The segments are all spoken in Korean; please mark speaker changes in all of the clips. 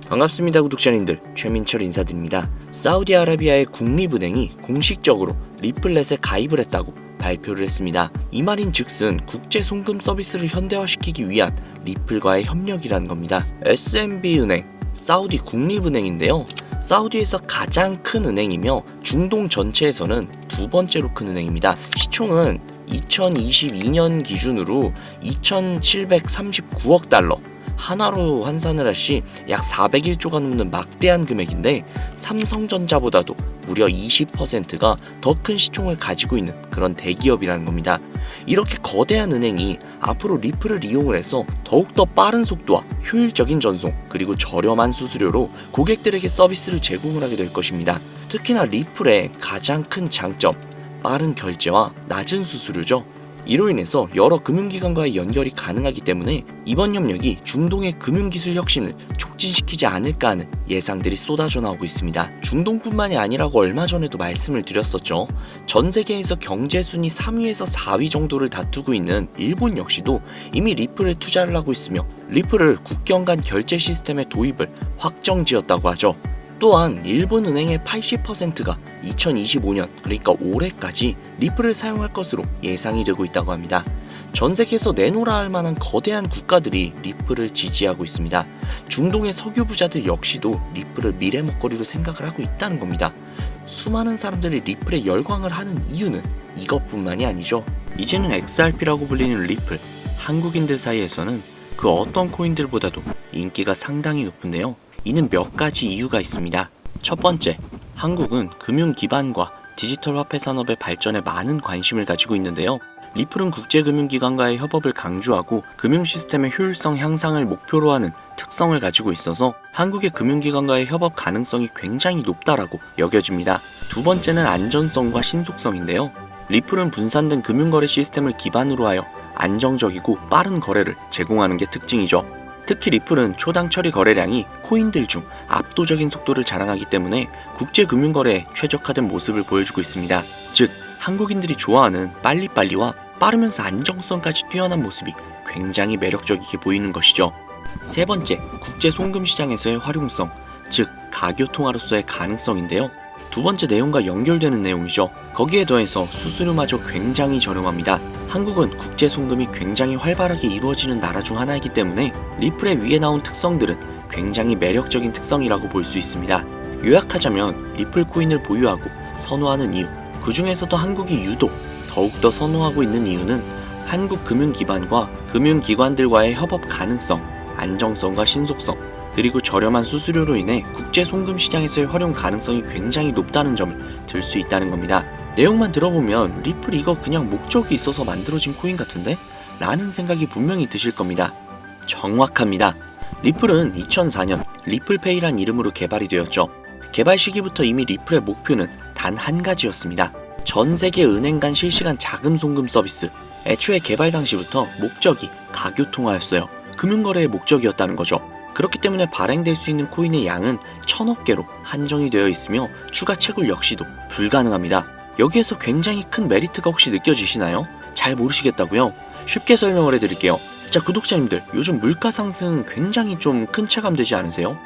Speaker 1: 반갑습니다 구독자님들, 최민철 인사드립니다. 사우디아라비아의 국립은행이 공식적으로 리플렛에 가입을 했다고 발표를 했습니다. 이 말인 즉슨 국제 송금 서비스를 현대화시키기 위한 리플과의 협력이라는 겁니다. SMB 은행, 사우디 국립은행인데요. 사우디에서 가장 큰 은행이며 중동 전체에서는 두 번째로 큰 은행입니다. 시총은 2022년 기준으로 2,739억 달러, 하나로 환산을 할 시 약 401조가 넘는 막대한 금액인데, 삼성전자보다도 무려 20%가 더 큰 시총을 가지고 있는 그런 대기업이라는 겁니다. 이렇게 거대한 은행이 앞으로 리플을 이용을 해서 더욱더 빠른 속도와 효율적인 전송, 그리고 저렴한 수수료로 고객들에게 서비스를 제공을 하게 될 것입니다. 특히나 리플의 가장 큰 장점, 빠른 결제와 낮은 수수료죠. 이로 인해서 여러 금융기관과의 연결이 가능하기 때문에 이번 협력이 중동의 금융기술 혁신을 촉진시키지 않을까 하는 예상들이 쏟아져 나오고 있습니다. 중동뿐만이 아니라고 얼마 전에도 말씀을 드렸었죠. 전 세계에서 경제순위 3위에서 4위 정도를 다투고 있는 일본 역시도 이미 리플에 투자를 하고 있으며 리플을 국경 간 결제 시스템의 도입을 확정지었다고 하죠. 또한 일본 은행의 80%가 2025년, 그러니까 올해까지 리플을 사용할 것으로 예상이 되고 있다고 합니다. 전 세계에서 내놓으라 할 만한 거대한 국가들이 리플을 지지하고 있습니다. 중동의 석유 부자들 역시도 리플을 미래 먹거리로 생각을 하고 있다는 겁니다. 수많은 사람들이 리플에 열광을 하는 이유는 이것뿐만이 아니죠. 이제는 XRP라고 불리는 리플, 한국인들 사이에서는 그 어떤 코인들보다도 인기가 상당히 높은데요. 이는 몇 가지 이유가 있습니다. 첫 번째, 한국은 금융 기반과 디지털 화폐 산업의 발전에 많은 관심을 가지고 있는데요. 리플은 국제금융기관과의 협업을 강조하고 금융 시스템의 효율성 향상을 목표로 하는 특성을 가지고 있어서 한국의 금융기관과의 협업 가능성이 굉장히 높다라고 여겨집니다. 두 번째는 안전성과 신속성인데요. 리플은 분산된 금융거래 시스템을 기반으로 하여 안정적이고 빠른 거래를 제공하는 게 특징이죠. 특히 리플은 초당 처리 거래량이 코인들 중 압도적인 속도를 자랑하기 때문에 국제금융거래에 최적화된 모습을 보여주고 있습니다. 즉, 한국인들이 좋아하는 빨리빨리와 빠르면서 안정성까지 뛰어난 모습이 굉장히 매력적이게 보이는 것이죠. 세 번째, 국제송금시장에서의 활용성, 즉 가교통화로서의 가능성인데요. 두 번째 내용과 연결되는 내용이죠. 거기에 더해서 수수료마저 굉장히 저렴합니다. 한국은 국제송금이 굉장히 활발하게 이루어지는 나라 중 하나이기 때문에 리플의 위에 나온 특성들은 굉장히 매력적인 특성이라고 볼 수 있습니다. 요약하자면 리플 코인을 보유하고 선호하는 이유, 그 중에서도 한국이 유독 더욱더 선호하고 있는 이유는 한국 금융기반과 금융기관들과의 협업 가능성, 안정성과 신속성, 그리고 저렴한 수수료로 인해 국제 송금 시장에서의 활용 가능성이 굉장히 높다는 점을 들 수 있다는 겁니다. 내용만 들어보면 리플 이거 그냥 목적이 있어서 만들어진 코인 같은데? 라는 생각이 분명히 드실 겁니다. 정확합니다. 리플은 2004년 리플페이란 이름으로 개발이 되었죠. 개발 시기부터 이미 리플의 목표는 단 한 가지였습니다. 전 세계 은행 간 실시간 자금 송금 서비스. 애초에 개발 당시부터 목적이 가교통화였어요. 금융거래의 목적이었다는 거죠. 그렇기 때문에 발행될 수 있는 코인의 양은 1000억 개로 한정이 되어 있으며 추가 채굴 역시도 불가능합니다. 여기에서 굉장히 큰 메리트가 혹시 느껴지시나요? 잘 모르시겠다고요? 쉽게 설명을 해드릴게요. 자, 구독자님들, 요즘 물가 상승 굉장히 좀 큰 체감되지 않으세요?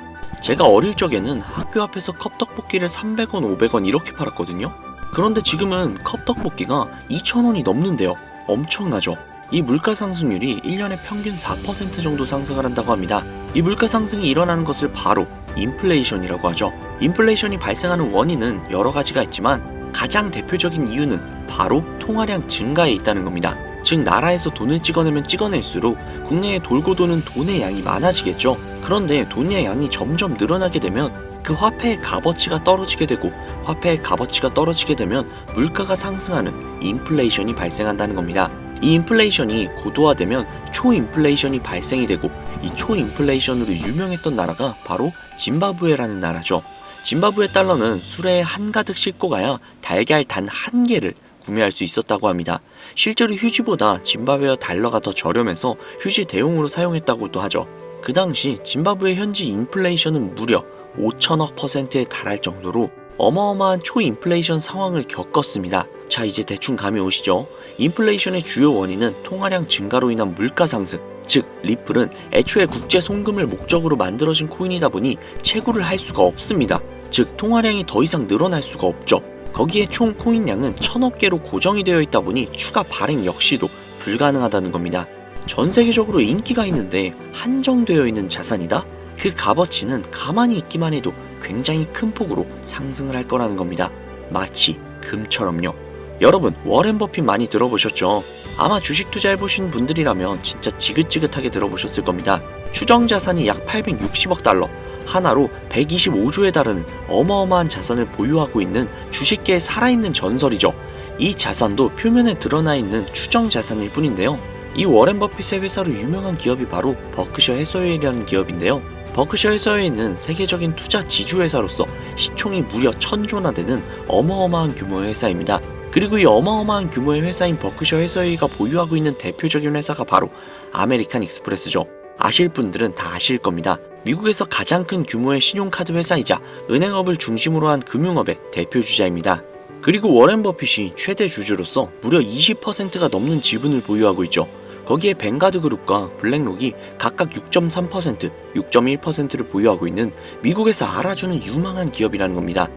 Speaker 1: 제가 어릴 적에는 학교 앞에서 컵떡볶이를 300원, 500원 이렇게 팔았거든요. 그런데 지금은 컵떡볶이가 2,000원이 넘는데요. 엄청나죠? 이 물가 상승률이 1년에 평균 4% 정도 상승을 한다고 합니다. 이 물가 상승이 일어나는 것을 바로 인플레이션이라고 하죠. 인플레이션이 발생하는 원인은 여러 가지가 있지만 가장 대표적인 이유는 바로 통화량 증가에 있다는 겁니다. 즉, 나라에서 돈을 찍어내면 찍어낼수록 국내에 돌고 도는 돈의 양이 많아지겠죠. 그런데 돈의 양이 점점 늘어나게 되면 그 화폐의 값어치가 떨어지게 되고, 화폐의 값어치가 떨어지게 되면 물가가 상승하는 인플레이션이 발생한다는 겁니다. 이 인플레이션이 고도화되면 초인플레이션이 발생이 되고, 이 초인플레이션으로 유명했던 나라가 바로 짐바브웨라는 나라죠. 짐바브웨 달러는 수레에 한가득 싣고 가야 달걀 단 한 개를 구매할 수 있었다고 합니다. 실제로 휴지보다 짐바브웨어 달러가 더 저렴해서 휴지 대용으로 사용했다고도 하죠. 그 당시 짐바브웨 현지 인플레이션은 무려 5천억 %에 달할 정도로 어마어마한 초인플레이션 상황을 겪었습니다. 자, 이제 대충 감이 오시죠? 인플레이션의 주요 원인은 통화량 증가로 인한 물가 상승, 즉 리플은 애초에 국제 송금을 목적으로 만들어진 코인이다 보니 채굴을 할 수가 없습니다. 즉 통화량이 더 이상 늘어날 수가 없죠. 거기에 총 코인량은 1000억 개로 고정이 되어 있다 보니 추가 발행 역시도 불가능하다는 겁니다. 전 세계적으로 인기가 있는데 한정되어 있는 자산이다? 그 값어치는 가만히 있기만 해도 굉장히 큰 폭으로 상승을 할 거라는 겁니다. 마치 금처럼요. 여러분, 워렌 버핏 많이 들어보셨죠? 아마 주식 투자해보신 분들이라면 진짜 지긋지긋하게 들어보셨을 겁니다. 추정 자산이 약 860억 달러, 하나로 125조에 달하는 어마어마한 자산을 보유하고 있는 주식계의 살아있는 전설이죠. 이 자산도 표면에 드러나 있는 추정 자산일 뿐인데요. 이 워렌 버핏의 회사로 유명한 기업이 바로 버크셔 해서웨이라는 기업인데요. 버크셔 해서웨이는 세계적인 투자 지주회사로서 시총이 무려 1000조나 되는 어마어마한 규모의 회사입니다. 그리고 이 어마어마한 규모의 회사인 버크셔 해서웨이가 보유하고 있는 대표적인 회사가 바로 아메리칸 익스프레스죠. 아실 분들은 다 아실 겁니다. 미국에서 가장 큰 규모의 신용카드 회사이자 은행업을 중심으로 한 금융업의 대표주자입니다. 그리고 워렌 버핏이 최대 주주로서 무려 20%가 넘는 지분을 보유하고 있죠. 거기에 뱅가드 그룹과 블랙록이 각각 6.3%, 6.1%를 보유하고 있는 미국에서 알아주는 유망한 기업이라는 겁니다.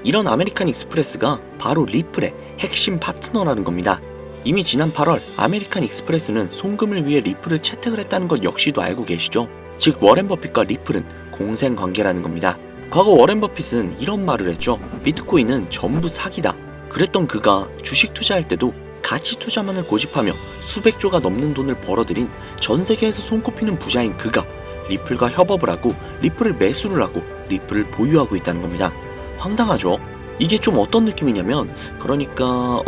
Speaker 1: 이런 아메리칸 익스프레스가 바로 리플의 핵심 파트너라는 겁니다. 이미 지난 8월 아메리칸 익스프레스는 송금을 위해 리플을 채택을 했다는 것 역시도 알고 계시죠? 즉 워렌 버핏과 리플은 공생 관계라는 겁니다. 과거 워렌 버핏은 이런 말을 했죠. 비트코인은 전부 사기다. 그랬던 그가 주식 투자할 때도 가치 투자만을 고집하며 수백 조가 넘는 돈을 벌어들인 전 세계에서 손꼽히는 부자인 그가 리플과 협업을 하고 리플을 매수를 하고 리플을 보유하고 있다는 겁니다. 황당하죠? 이게 좀 어떤 느낌이냐면 그러니까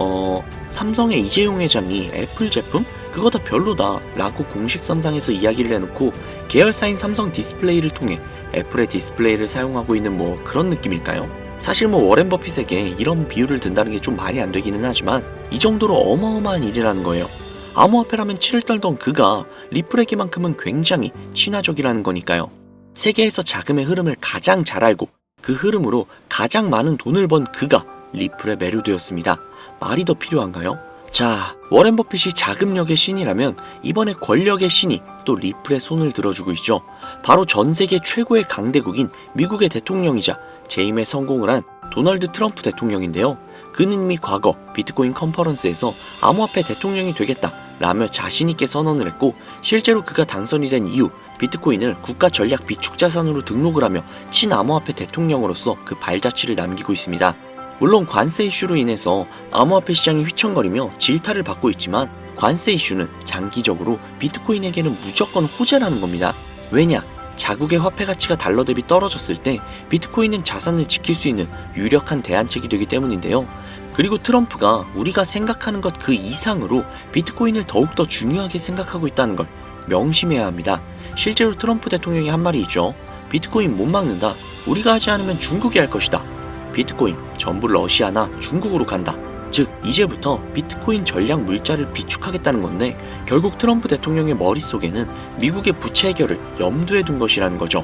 Speaker 1: 삼성의 이재용 회장이 애플 제품? 그거 다 별로다 라고 공식선상에서 이야기를 해놓고 계열사인 삼성 디스플레이를 통해 애플의 디스플레이를 사용하고 있는 뭐 그런 느낌일까요? 사실 뭐 워렌 버핏에게 이런 비유를 든다는 게 좀 말이 안 되기는 하지만 이 정도로 어마어마한 일이라는 거예요. 암호화폐라면 치를 떨던 그가 리플에게만큼은 굉장히 친화적이라는 거니까요. 세계에서 자금의 흐름을 가장 잘 알고 그 흐름으로 가장 많은 돈을 번 그가 리플에 매료되었습니다. 말이 더 필요한가요? 자, 워렌 버핏이 자금력의 신이라면 이번에 권력의 신이 또 리플에 손을 들어주고 있죠. 바로 전 세계 최고의 강대국인 미국의 대통령이자 재임에 성공을 한 도널드 트럼프 대통령인데요. 그는 이미 과거 비트코인 컨퍼런스에서 암호화폐 대통령이 되겠다 라며 자신있게 선언을 했고 실제로 그가 당선이 된 이후 비트코인을 국가 전략 비축 자산으로 등록을 하며 친암호화폐 대통령으로서 그 발자취를 남기고 있습니다. 물론 관세 이슈로 인해서 암호화폐 시장이 휘청거리며 질타를 받고 있지만 관세 이슈는 장기적으로 비트코인에게는 무조건 호재라는 겁니다. 왜냐? 자국의 화폐 가치가 달러 대비 떨어졌을 때 비트코인은 자산을 지킬 수 있는 유력한 대안책이 되기 때문인데요. 그리고 트럼프가 우리가 생각하는 것 그 이상으로 비트코인을 더욱더 중요하게 생각하고 있다는 걸 명심해야 합니다. 실제로 트럼프 대통령이 한 말이 있죠. 비트코인 못 막는다. 우리가 하지 않으면 중국이 할 것이다. 비트코인 전부 러시아나 중국으로 간다. 즉 이제부터 비트코인 전략 물자를 비축하겠다는 건데 결국 트럼프 대통령의 머릿속에는 미국의 부채 해결을 염두에 둔 것이라는 거죠.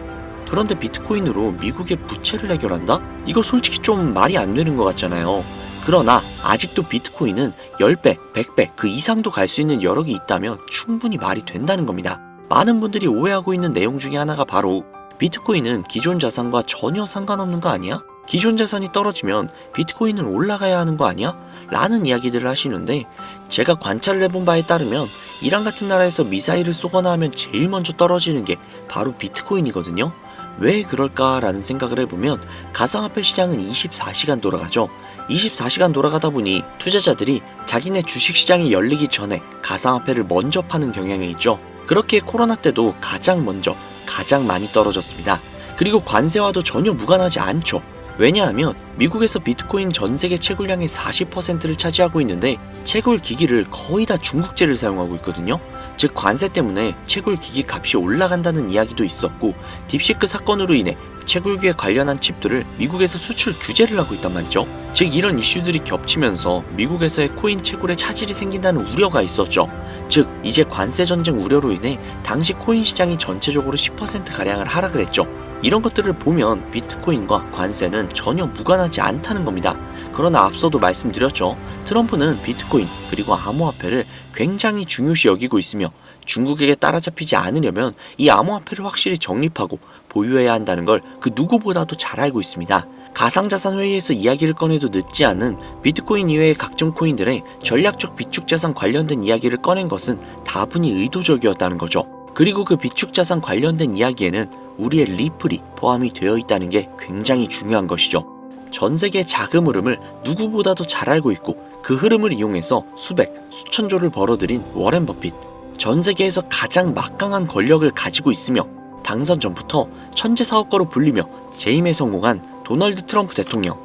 Speaker 1: 그런데 비트코인으로 미국의 부채를 해결한다? 이거 솔직히 좀 말이 안 되는 것 같잖아요. 그러나 아직도 비트코인은 10배, 100배 그 이상도 갈 수 있는 여력이 있다면 충분히 말이 된다는 겁니다. 많은 분들이 오해하고 있는 내용 중에 하나가 바로 비트코인은 기존 자산과 전혀 상관없는 거 아니야? 기존 자산이 떨어지면 비트코인은 올라가야 하는 거 아니야? 라는 이야기들을 하시는데 제가 관찰을 해본 바에 따르면 이란 같은 나라에서 미사일을 쏘거나 하면 제일 먼저 떨어지는 게 바로 비트코인이거든요. 왜 그럴까라는 생각을 해보면 가상화폐 시장은 24시간 돌아가죠. 24시간 돌아가다 보니 투자자들이 자기네 주식시장이 열리기 전에 가상화폐를 먼저 파는 경향이 있죠. 그렇게 코로나 때도 가장 먼저 가장 많이 떨어졌습니다. 그리고 관세와도 전혀 무관하지 않죠. 왜냐하면 미국에서 비트코인 전 세계 채굴량의 40%를 차지하고 있는데 채굴 기기를 거의 다 중국제를 사용하고 있거든요. 즉 관세 때문에 채굴 기기 값이 올라간다는 이야기도 있었고 딥시크 사건으로 인해 채굴기에 관련한 칩들을 미국에서 수출 규제를 하고 있단 말이죠. 즉 이런 이슈들이 겹치면서 미국에서의 코인 채굴에 차질이 생긴다는 우려가 있었죠. 즉 이제 관세 전쟁 우려로 인해 당시 코인 시장이 전체적으로 10%가량을 하락을 했죠. 이런 것들을 보면 비트코인과 관세는 전혀 무관하지 않다는 겁니다. 그러나 앞서도 말씀드렸죠. 트럼프는 비트코인 그리고 암호화폐를 굉장히 중요시 여기고 있으며 중국에게 따라잡히지 않으려면 이 암호화폐를 확실히 정립하고 보유해야 한다는 걸 그 누구보다도 잘 알고 있습니다. 가상자산 회의에서 이야기를 꺼내도 늦지 않은 비트코인 이외의 각종 코인들의 전략적 비축자산 관련된 이야기를 꺼낸 것은 다분히 의도적이었다는 거죠. 그리고 그 비축자산 관련된 이야기에는 우리의 리플이 포함이 되어 있다는 게 굉장히 중요한 것이죠. 전 세계의 자금 흐름을 누구보다도 잘 알고 있고 그 흐름을 이용해서 수백, 수천조를 벌어들인 워렌 버핏. 전 세계에서 가장 막강한 권력을 가지고 있으며 당선 전부터 천재 사업가로 불리며 재임에 성공한 도널드 트럼프 대통령.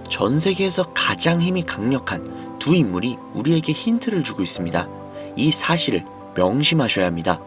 Speaker 1: 전 세계에서 가장 힘이 강력한 두 인물이 우리에게 힌트를 주고 있습니다. 이 사실을 명심하셔야 합니다.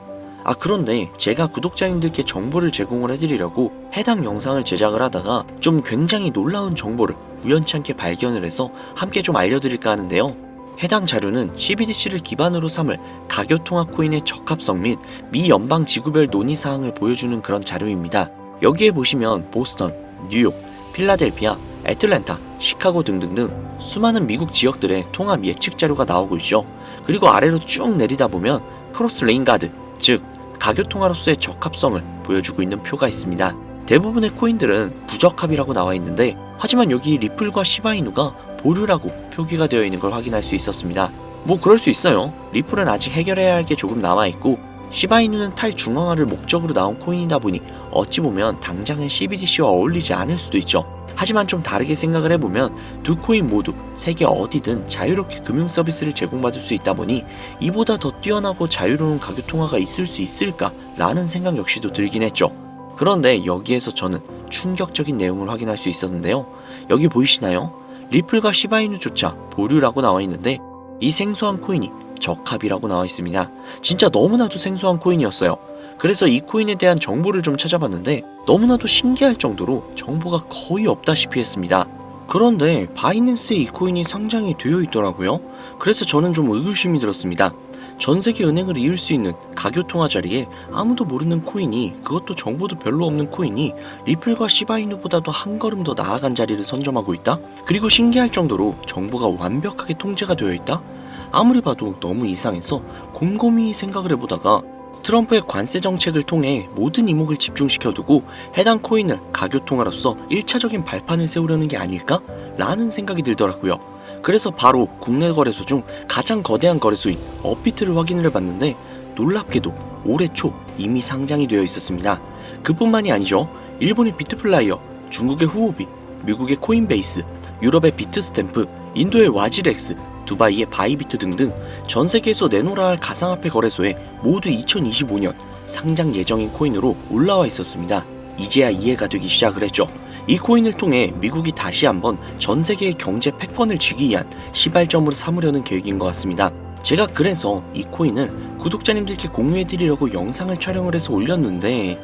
Speaker 1: 그런데 제가 구독자님들께 정보를 제공을 해드리려고 해당 영상을 제작을 하다가 좀 굉장히 놀라운 정보를 우연치 않게 발견을 해서 함께 좀 알려드릴까 하는데요. 해당 자료는 CBDC를 기반으로 삼을 가교통화 코인의 적합성 및 미 연방 지구별 논의사항을 보여주는 그런 자료입니다. 여기에 보시면 보스턴, 뉴욕, 필라델피아, 애틀랜타, 시카고 등등등 수많은 미국 지역들의 통합 예측 자료가 나오고 있죠. 그리고 아래로 쭉 내리다 보면 크로스 레인가드, 즉 가교통화로서의 적합성을 보여주고 있는 표가 있습니다. 대부분의 코인들은 부적합이라고 나와 있는데 하지만 여기 리플과 시바이누가 보류라고 표기가 되어 있는 걸 확인할 수 있었습니다. 뭐 그럴 수 있어요. 리플은 아직 해결해야 할 게 조금 남아있고 시바이누는 탈중앙화를 목적으로 나온 코인이다 보니 어찌 보면 당장은 CBDC와 어울리지 않을 수도 있죠. 하지만 좀 다르게 생각을 해보면 두 코인 모두 세계 어디든 자유롭게 금융 서비스를 제공받을 수 있다 보니 이보다 더 뛰어나고 자유로운 가교통화가 있을 수 있을까 라는 생각 역시도 들긴 했죠. 그런데 여기에서 저는 충격적인 내용을 확인할 수 있었는데요. 여기 보이시나요? 리플과 시바이누조차 보류라고 나와 있는데 이 생소한 코인이 적합이라고 나와 있습니다. 진짜 너무나도 생소한 코인이었어요. 그래서 이 코인에 대한 정보를 좀 찾아봤는데 너무나도 신기할 정도로 정보가 거의 없다시피 했습니다. 그런데 바이낸스에 이 코인이 상장이 되어 있더라고요. 그래서 저는 좀 의구심이 들었습니다. 전 세계 은행을 이을 수 있는 가교통화 자리에 아무도 모르는 코인이, 그것도 정보도 별로 없는 코인이 리플과 시바이누보다도 한 걸음 더 나아간 자리를 선점하고 있다? 그리고 신기할 정도로 정보가 완벽하게 통제가 되어 있다? 아무리 봐도 너무 이상해서 곰곰이 생각을 해보다가 트럼프의 관세 정책을 통해 모든 이목을 집중시켜두고 해당 코인을 가교통화로서 1차적인 발판을 세우려는 게 아닐까? 라는 생각이 들더라고요. 그래서 바로 국내 거래소 중 가장 거대한 거래소인 업비트를 확인을 해봤는데 놀랍게도 올해 초 이미 상장이 되어 있었습니다. 그뿐만이 아니죠. 일본의 비트플라이어, 중국의 후오비, 미국의 코인베이스, 유럽의 비트스탬프, 인도의 와지렉스, 두바이의 바이비트 등등 전 세계에서 내놓으라 할 가상화폐 거래소에 모두 2025년 상장 예정인 코인으로 올라와 있었습니다. 이제야 이해가 되기 시작을 했죠. 이 코인을 통해 미국이 다시 한번 전 세계의 경제 패권을 쥐기 위한 시발점으로 삼으려는 계획인 것 같습니다. 제가 그래서 이 코인을 구독자님들께 공유해드리려고 영상을 촬영을 해서 올렸는데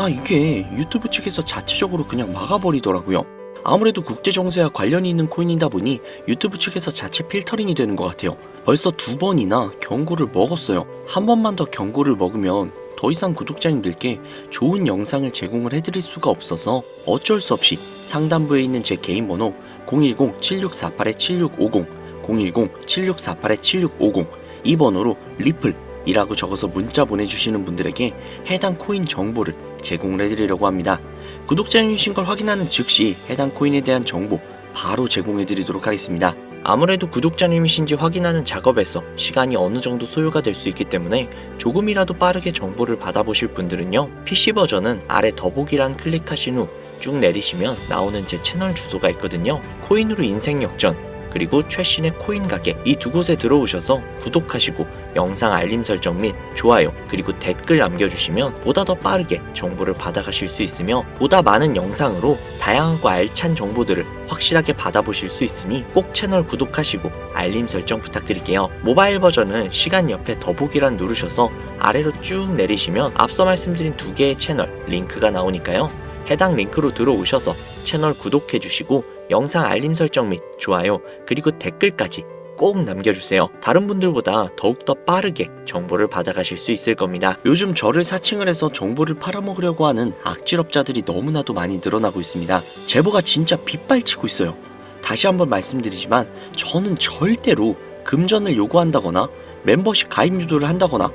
Speaker 1: 이게 유튜브 측에서 자체적으로 그냥 막아버리더라고요. 아무래도 국제정세와 관련이 있는 코인이다 보니 유튜브 측에서 자체 필터링이 되는 것 같아요. 벌써 2번이나 경고를 먹었어요. 한 번만 더 경고를 먹으면 더 이상 구독자님들께 좋은 영상을 제공을 해드릴 수가 없어서 어쩔 수 없이 상단부에 있는 제 개인 번호 010-7648-7650 010-7648-7650 이 번호로 리플이라고 적어서 문자 보내주시는 분들에게 해당 코인 정보를 제공을 해드리려고 합니다. 구독자님이신 걸 확인하는 즉시 해당 코인에 대한 정보 바로 제공해드리도록 하겠습니다. 아무래도 구독자님이신지 확인하는 작업에서 시간이 어느 정도 소요가 될 수 있기 때문에 조금이라도 빠르게 정보를 받아보실 분들은요, PC 버전은 아래 더보기란 클릭하신 후 쭉 내리시면 나오는 제 채널 주소가 있거든요. 코인으로 인생 역전, 그리고 최신의 코인 가게, 이 두 곳에 들어오셔서 구독하시고 영상 알림 설정 및 좋아요 그리고 댓글 남겨주시면 보다 더 빠르게 정보를 받아가실 수 있으며 보다 많은 영상으로 다양하고 알찬 정보들을 확실하게 받아보실 수 있으니 꼭 채널 구독하시고 알림 설정 부탁드릴게요. 모바일 버전은 시간 옆에 더보기란 누르셔서 아래로 쭉 내리시면 앞서 말씀드린 두 개의 채널 링크가 나오니까요. 해당 링크로 들어오셔서 채널 구독해주시고 영상 알림 설정 및 좋아요 그리고 댓글까지 꼭 남겨주세요. 다른 분들보다 더욱더 빠르게 정보를 받아가실 수 있을 겁니다. 요즘 저를 사칭을 해서 정보를 팔아먹으려고 하는 악질업자들이 너무나도 많이 늘어나고 있습니다. 제보가 진짜 빗발치고 있어요. 다시 한번 말씀드리지만 저는 절대로 금전을 요구한다거나 멤버십 가입 유도를 한다거나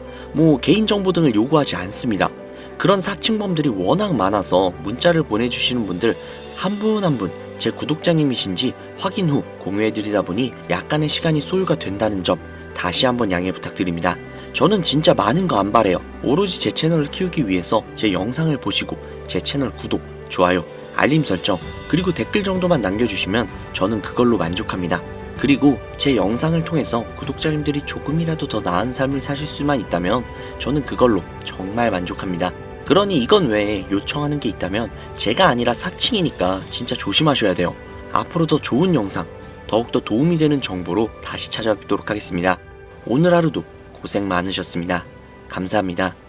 Speaker 1: 개인정보 등을 요구하지 않습니다. 그런 사칭범들이 워낙 많아서 문자를 보내주시는 분들 한 분 한 분 제 구독자님이신지 확인 후 공유해드리다 보니 약간의 시간이 소요가 된다는 점 다시 한번 양해 부탁드립니다. 저는 진짜 많은 거 안 바래요. 오로지 제 채널을 키우기 위해서 제 영상을 보시고 제 채널 구독, 좋아요, 알림 설정 그리고 댓글 정도만 남겨주시면 저는 그걸로 만족합니다. 그리고 제 영상을 통해서 구독자님들이 조금이라도 더 나은 삶을 사실 수만 있다면 저는 그걸로 정말 만족합니다. 그러니 이건 외에 요청하는 게 있다면 제가 아니라 사칭이니까 진짜 조심하셔야 돼요. 앞으로 더 좋은 영상, 더욱더 도움이 되는 정보로 다시 찾아뵙도록 하겠습니다. 오늘 하루도 고생 많으셨습니다. 감사합니다.